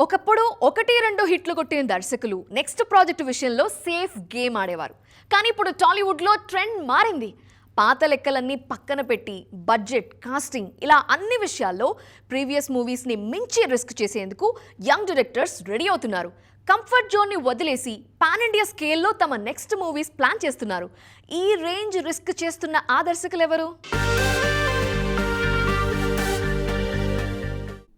ఒకప్పుడు 1-2 హిట్లు కొట్టిన దర్శకులు నెక్స్ట్ ప్రాజెక్ట్ విషయంలో సేఫ్ గేమ్ ఆడేవారు. కానీ ఇప్పుడు టాలీవుడ్లో ట్రెండ్ మారింది. పాత లెక్కలన్నీ పక్కన పెట్టి బడ్జెట్, కాస్టింగ్ ఇలా అన్ని విషయాల్లో ప్రీవియస్ మూవీస్ని మించి రిస్క్ చేసేందుకు యంగ్ డైరెక్టర్స్ రెడీ అవుతున్నారు. కంఫర్ట్ జోన్ని వదిలేసి పాన్ ఇండియా స్కేల్లో తమ నెక్స్ట్ మూవీస్ ప్లాన్ చేస్తున్నారు. ఈ రేంజ్ రిస్క్ చేస్తున్న ఆ దర్శకులు ఎవరు?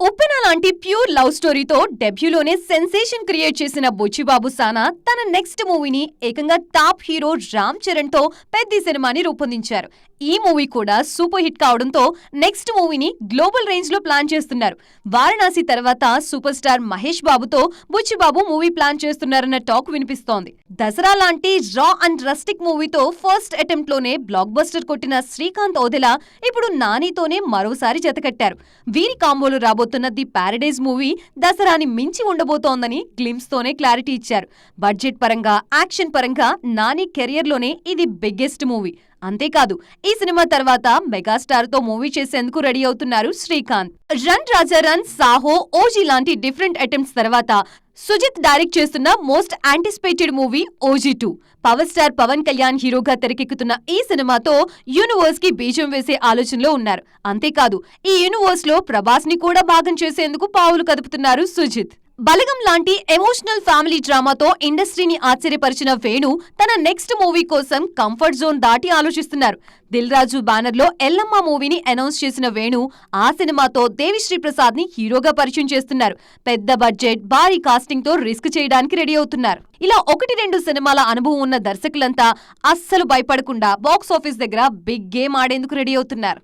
ఉప్పెన లాంటి ప్యూర్ లవ్ స్టోరీతో డెబ్యూలోనే సెన్సేషన్ క్రియేట్ చేసిన బుచ్చిబాబు సానా తన నెక్స్ట్ మూవీని ఏకంగా టాప్ హీరో రామ్ చరణ్ తో పెద్ద సినిమాని రూపొందించారు. ఈ మూవీ కూడా సూపర్ హిట్ కావడంతో నెక్స్ట్ మూవీని గ్లోబల్ రేంజ్ లో ప్లాన్ చేస్తున్నారు. వారణాసి తర్వాత సూపర్ స్టార్ మహేష్ బాబుతో బుచ్చిబాబు మూవీ ప్లాన్ చేస్తున్నారన్న టాక్ వినిపిస్తోంది. దసరా లాంటి రా అండ్ రస్టిక్ మూవీతో ఫస్ట్ అటెంప్ట్ లోనే బ్లాక్ బస్టర్ కొట్టిన శ్రీకాంత్ ఓదెలా ఇప్పుడు నానితోనే మరోసారి జతకట్టారు. వీరి కాంబోలు రాబోతున్న ది ప్యారడైజ్ మూవీ దసరాని మించి ఉండబోతోందని గ్లిమ్స్ తోనే క్లారిటీ ఇచ్చారు. బడ్జెట్ పరంగా, యాక్షన్ పరంగా నాని కెరియర్ లోనే ఇది బిగ్గెస్ట్ మూవీ. అంతేకాదు, ఈ సినిమా తర్వాత మెగాస్టార్ తో మూవీ చేసేందుకు రెడీ అవుతున్నారు Srikanth. Run Raja run, Saaho, OG లాంటి డిఫరెంట్ అటెంప్ట్స్ తర్వాత సుజిత్ డైరెక్ట్ చేస్తున్న most anticipated movie OG 2. Power star Pawan Kalyan హీరోగా తెరకెక్కుతున్న ఈ సినిమాతో యూనివర్స్ కి బీజం వేసే ఆలోచనలో ఉన్నారు. అంతేకాదు, ఈ యూనివర్స్ లో ప్రభాస్ ని కూడా భాగం చేసేందుకు పావులు కదుపుతున్నారు సుజిత్. బలగం లాంటి ఎమోషనల్ ఫ్యామిలీ డ్రామాతో ఇండస్ట్రీని ఆశ్చర్యపరిచిన వేణు తన నెక్స్ట్ మూవీ కోసం కంఫర్ట్ జోన్ దాటి ఆలోచిస్తున్నారు. దిల్ రాజు బ్యానర్ లో ఎల్లమ్మ మూవీని అనౌన్స్ చేసిన వేణు ఆ సినిమాతో దేవిశ్రీ ప్రసాద్ ని హీరోగా పరిచయం చేస్తున్నారు. పెద్ద బడ్జెట్, భారీ కాస్టింగ్ తో రిస్క్ చేయడానికి రెడీ అవుతున్నారు. ఇలా 1-2 సినిమాల అనుభవం ఉన్న దర్శకులంతా అస్సలు భయపడకుండా బాక్స్ ఆఫీస్ దగ్గర బిగ్ గేమ్ ఆడేందుకు రెడీ అవుతున్నారు.